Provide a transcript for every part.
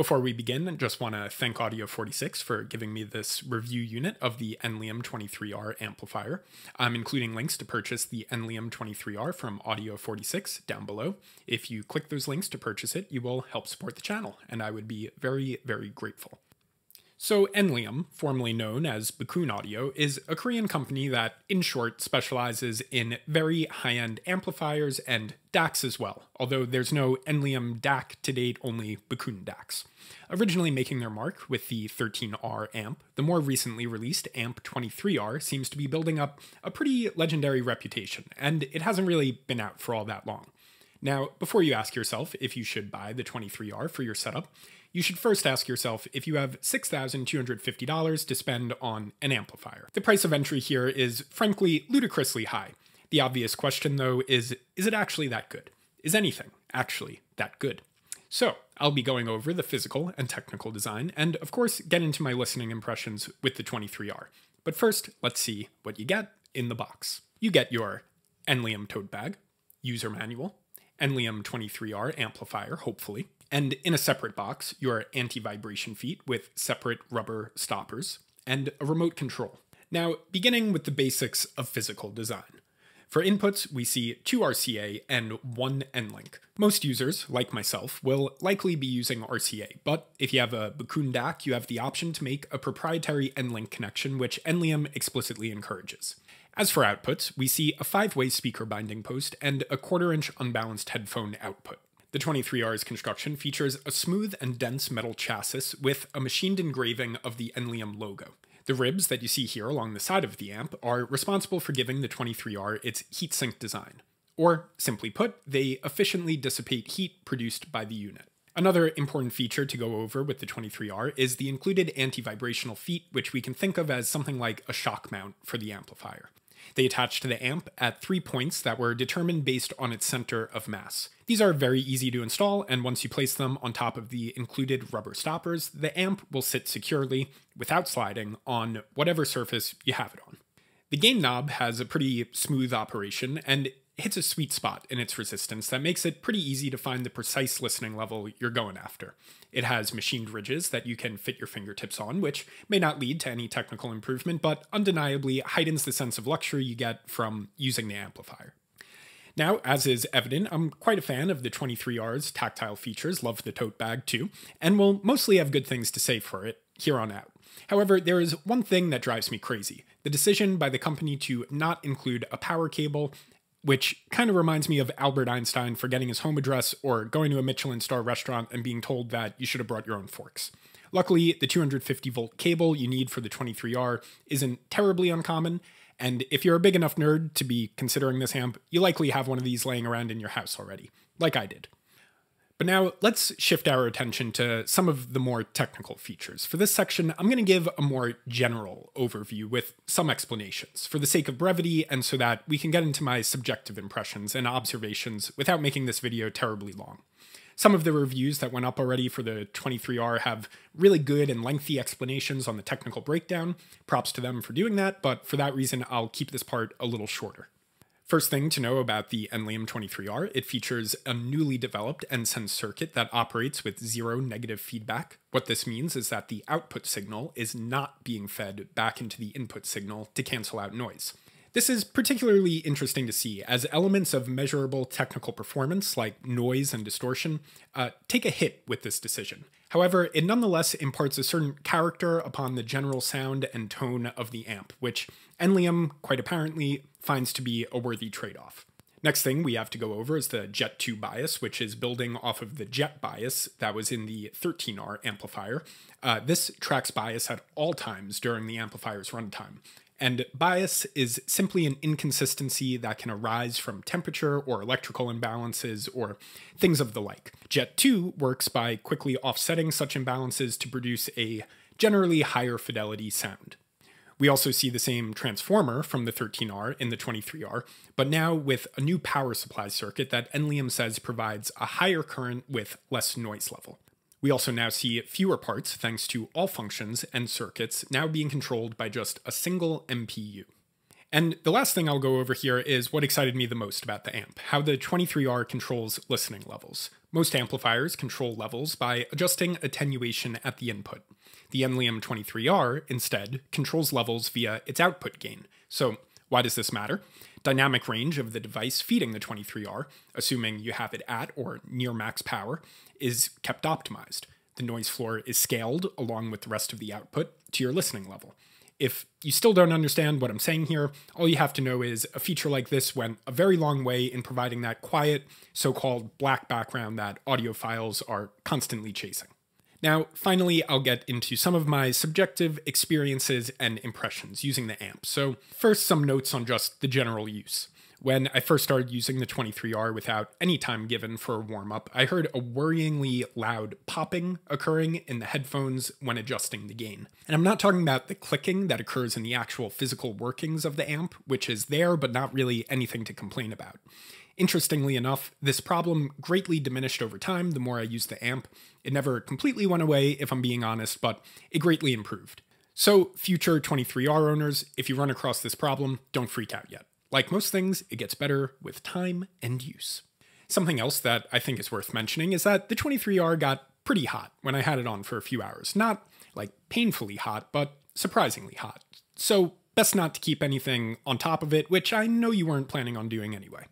Before we begin, I just want to thank Audio 46 for giving me this review unit of the Enleum 23R amplifier. I'm including links to purchase the Enleum 23R from Audio 46 down below. If you click those links to purchase it, you will help support the channel, and I would be very, very grateful. So Enleum, formerly known as Bakun Audio, is a Korean company that, in short, specializes in very high-end amplifiers and DACs as well, although there's no Enleum DAC to date, only Bakun DACs. Originally making their mark with the 13R amp, the more recently released AMP-23R seems to be building up a pretty legendary reputation, and it hasn't really been out for all that long. Now, before you ask yourself if you should buy the 23R for your setup, you should first ask yourself if you have $6,250 to spend on an amplifier. The price of entry here is, frankly, ludicrously high. The obvious question, though, is it actually that good? Is anything actually that good? So, I'll be going over the physical and technical design, and of course, get into my listening impressions with the 23R. But first, let's see what you get in the box. You get your Enleum tote bag, user manual, Enleum 23R amplifier, hopefully, and in a separate box, your anti-vibration feet with separate rubber stoppers, and a remote control. Now, beginning with the basics of physical design. For inputs, we see 2 RCA and 1 N-Link. Most users, like myself, will likely be using RCA, but if you have a Bakun DAC, you have the option to make a proprietary N-Link connection, which Enleum explicitly encourages. As for outputs, we see a 5-way speaker binding post and a 1/4-inch unbalanced headphone output. The 23R's construction features a smooth and dense metal chassis with a machined engraving of the Enleum logo. The ribs that you see here along the side of the amp are responsible for giving the 23R its heatsink design. Or, simply put, they efficiently dissipate heat produced by the unit. Another important feature to go over with the 23R is the included anti-vibrational feet, which we can think of as something like a shock mount for the amplifier. They attach to the amp at 3 points that were determined based on its center of mass. These are very easy to install, and once you place them on top of the included rubber stoppers, the amp will sit securely, without sliding, on whatever surface you have it on. The gain knob has a pretty smooth operation, and hits a sweet spot in its resistance that makes it pretty easy to find the precise listening level you're going after. It has machined ridges that you can fit your fingertips on, which may not lead to any technical improvement, but undeniably heightens the sense of luxury you get from using the amplifier. Now, as is evident, I'm quite a fan of the 23R's tactile features, love the tote bag too, and will mostly have good things to say for it here on out. However, there is one thing that drives me crazy: the decision by the company to not include a power cable, which kind of reminds me of Albert Einstein forgetting his home address or going to a Michelin-star restaurant and being told that you should have brought your own forks. Luckily, the 250-volt cable you need for the 23R isn't terribly uncommon, and if you're a big enough nerd to be considering this amp, you likely have one of these laying around in your house already, like I did. But now, let's shift our attention to some of the more technical features. For this section, I'm going to give a more general overview with some explanations, for the sake of brevity and so that we can get into my subjective impressions and observations without making this video terribly long. Some of the reviews that went up already for the 23R have really good and lengthy explanations on the technical breakdown. Props to them for doing that, but for that reason, I'll keep this part a little shorter. First thing to know about the Enleum 23R, it features a newly developed NSense circuit that operates with 0 negative feedback. What this means is that the output signal is not being fed back into the input signal to cancel out noise. This is particularly interesting to see, as elements of measurable technical performance, like noise and distortion, take a hit with this decision. However, it nonetheless imparts a certain character upon the general sound and tone of the amp, which Enleum, quite apparently, finds to be a worthy trade-off. Next thing we have to go over is the Jet 2 bias, which is building off of the Jet bias that was in the 13R amplifier. This tracks bias at all times during the amplifier's runtime. And bias is simply an inconsistency that can arise from temperature or electrical imbalances or things of the like. Jet 2 works by quickly offsetting such imbalances to produce a generally higher fidelity sound. We also see the same transformer from the 13R in the 23R, but now with a new power supply circuit that Enleum says provides a higher current with less noise level. We also now see fewer parts thanks to all functions and circuits now being controlled by just a single MPU. And the last thing I'll go over here is what excited me the most about the amp, how the 23R controls listening levels. Most amplifiers control levels by adjusting attenuation at the input. The Enleum 23R, instead, controls levels via its output gain. So why does this matter? Dynamic range of the device feeding the 23R, assuming you have it at or near max power, is kept optimized. The noise floor is scaled along with the rest of the output to your listening level. If you still don't understand what I'm saying here, all you have to know is a feature like this went a very long way in providing that quiet, so-called black background that audiophiles are constantly chasing. Now, finally, I'll get into some of my subjective experiences and impressions using the amp. So first, some notes on just the general use. When I first started using the 23R without any time given for a warm-up, I heard a worryingly loud popping occurring in the headphones when adjusting the gain. And I'm not talking about the clicking that occurs in the actual physical workings of the amp, which is there but not really anything to complain about. Interestingly enough, this problem greatly diminished over time the more I used the amp. It never completely went away, if I'm being honest, but it greatly improved. So, future 23R owners, if you run across this problem, don't freak out yet. Like most things, it gets better with time and use. Something else that I think is worth mentioning is that the 23R got pretty hot when I had it on for a few hours. Not like painfully hot, but surprisingly hot. So best not to keep anything on top of it, which I know you weren't planning on doing anyway.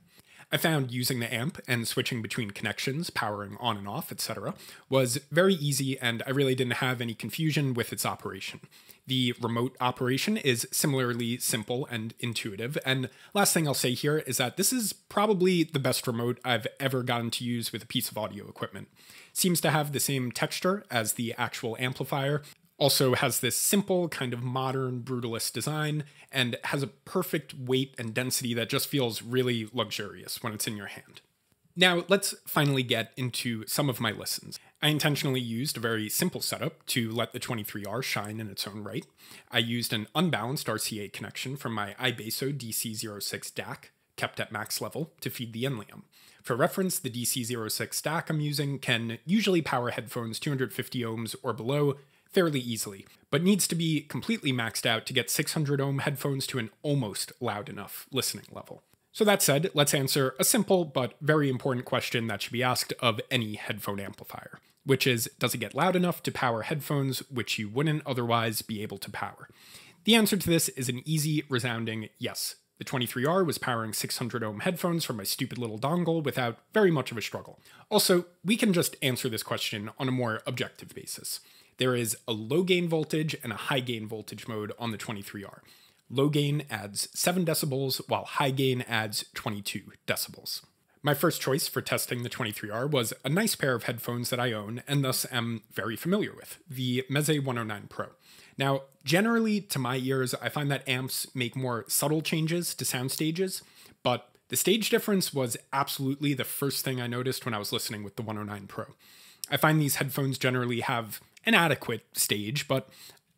I found using the amp and switching between connections, powering on and off, etc., was very easy, and I really didn't have any confusion with its operation. The remote operation is similarly simple and intuitive, and last thing I'll say here is that this is probably the best remote I've ever gotten to use with a piece of audio equipment. Seems to have the same texture as the actual amplifier, also has this simple, kind of modern, brutalist design, and has a perfect weight and density that just feels really luxurious when it's in your hand. Now, let's finally get into some of my listens. I intentionally used a very simple setup to let the 23R shine in its own right. I used an unbalanced RCA connection from my iBasso DC06 DAC, kept at max level, to feed the Enleum. For reference, the DC06 DAC I'm using can usually power headphones 250 ohms or below fairly easily, but needs to be completely maxed out to get 600 ohm headphones to an almost loud enough listening level. So that said, let's answer a simple but very important question that should be asked of any headphone amplifier, which is, does it get loud enough to power headphones which you wouldn't otherwise be able to power? The answer to this is an easy, resounding yes. The 23R was powering 600 ohm headphones from my stupid little dongle without very much of a struggle. Also, we can just answer this question on a more objective basis. There is a low gain voltage and a high gain voltage mode on the 23R. Low gain adds 7 decibels, while high gain adds 22 decibels. My first choice for testing the 23R was a nice pair of headphones that I own and thus am very familiar with, the Meze 109 Pro. Now, generally, to my ears, I find that amps make more subtle changes to sound stages, but the stage difference was absolutely the first thing I noticed when I was listening with the 109 Pro. I find these headphones generally have an adequate stage, but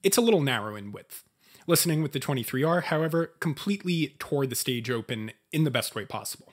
it's a little narrow in width. Listening with the 23R, however, completely tore the stage open in the best way possible.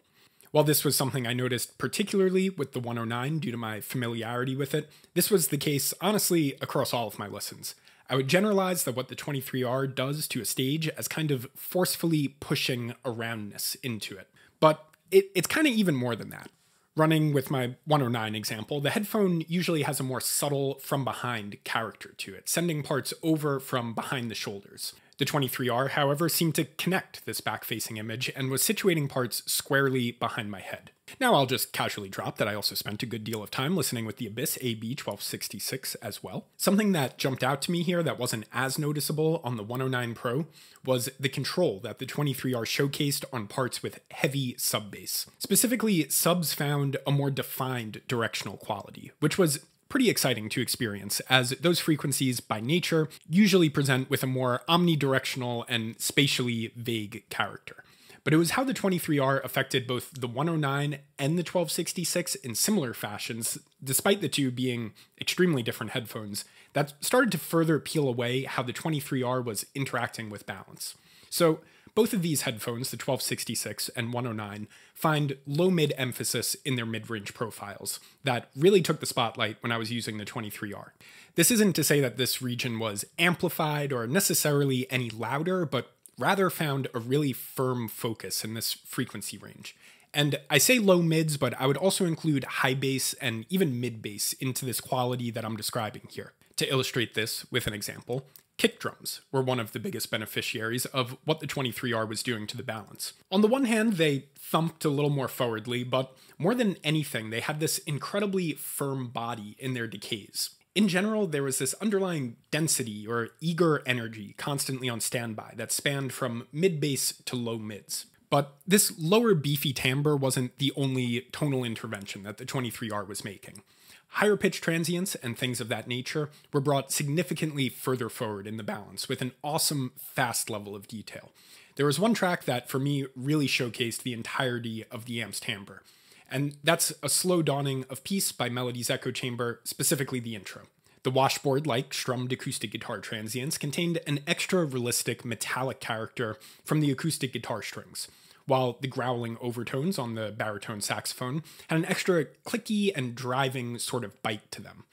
While this was something I noticed particularly with the 109 due to my familiarity with it, this was the case, honestly, across all of my listens. I would generalize that what the 23R does to a stage as kind of forcefully pushing a roundness into it. But it's kind of even more than that. Running with my 109 example, the headphone usually has a more subtle from-behind character to it, sending parts over from behind the shoulders. The 23R, however, seemed to connect this back-facing image and was situating parts squarely behind my head. Now I'll just casually drop that I also spent a good deal of time listening with the Abyss AB1266 as well. Something that jumped out to me here that wasn't as noticeable on the 109 Pro was the control that the 23R showcased on parts with heavy sub-bass. Specifically, subs found a more defined directional quality, which was pretty exciting to experience, as those frequencies by nature usually present with a more omnidirectional and spatially vague character. But it was how the 23R affected both the 109 and the 1266 in similar fashions, despite the two being extremely different headphones, that started to further peel away how the 23R was interacting with balance. So both of these headphones, the 1266 and 109, find low-mid emphasis in their mid-range profiles that really took the spotlight when I was using the 23R. This isn't to say that this region was amplified or necessarily any louder, but rather found a really firm focus in this frequency range. And I say low mids, but I would also include high bass and even mid bass into this quality that I'm describing here. To illustrate this with an example, kick drums were one of the biggest beneficiaries of what the 23R was doing to the balance. On the one hand, they thumped a little more forwardly, but more than anything, they had this incredibly firm body in their decays. In general, there was this underlying density or eager energy constantly on standby that spanned from mid-bass to low mids. But this lower beefy timbre wasn't the only tonal intervention that the 23R was making. Higher pitch transients and things of that nature were brought significantly further forward in the balance with an awesome fast level of detail. There was one track that for me really showcased the entirety of the amp's timbre, and that's a slow dawning of Peace by Melody's Echo Chamber, specifically the intro. The washboard-like strummed acoustic guitar transients contained an extra realistic metallic character from the acoustic guitar strings, while the growling overtones on the baritone saxophone had an extra clicky and driving sort of bite to them.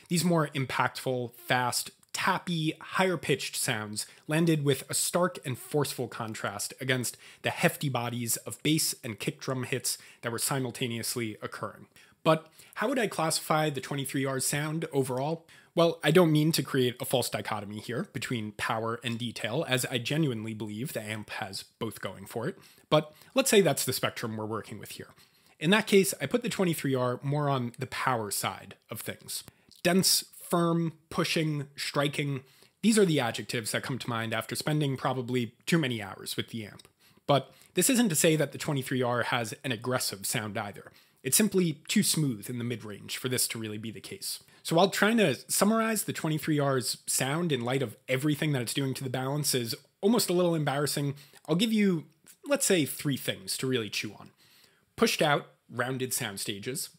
These more impactful, fast, tappy, higher-pitched sounds landed with a stark and forceful contrast against the hefty bodies of bass and kick drum hits that were simultaneously occurring. But how would I classify the 23R's sound overall? Well, I don't mean to create a false dichotomy here between power and detail, as I genuinely believe the amp has both going for it, but let's say that's the spectrum we're working with here. In that case, I put the 23R more on the power side of things. Dense, firm, pushing, striking, these are the adjectives that come to mind after spending probably too many hours with the amp. But this isn't to say that the 23R has an aggressive sound either. It's simply too smooth in the mid-range for this to really be the case. So while trying to summarize the 23R's sound in light of everything that it's doing to the balance is almost a little embarrassing, I'll give you, let's say, 3 things to really chew on. Pushed out, rounded sound stages,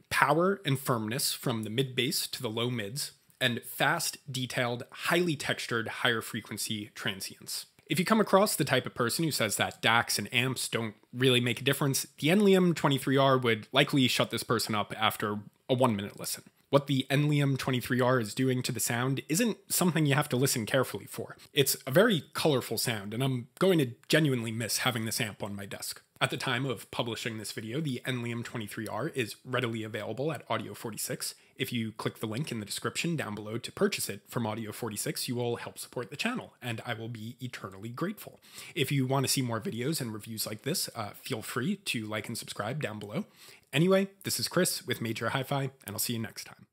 power and firmness from the mid-bass to the low mids, and fast, detailed, highly textured, higher frequency transients. If you come across the type of person who says that DACs and amps don't really make a difference, the Enleum 23R would likely shut this person up after a 1-minute listen. What the Enleum 23R is doing to the sound isn't something you have to listen carefully for. It's a very colorful sound, and I'm going to genuinely miss having this amp on my desk. At the time of publishing this video, the Enleum 23R is readily available at Audio 46. If you click the link in the description down below to purchase it from Audio 46, you will help support the channel, and I will be eternally grateful. If you want to see more videos and reviews like this, feel free to like and subscribe down below. Anyway, this is Chris with Major Hi-Fi, and I'll see you next time.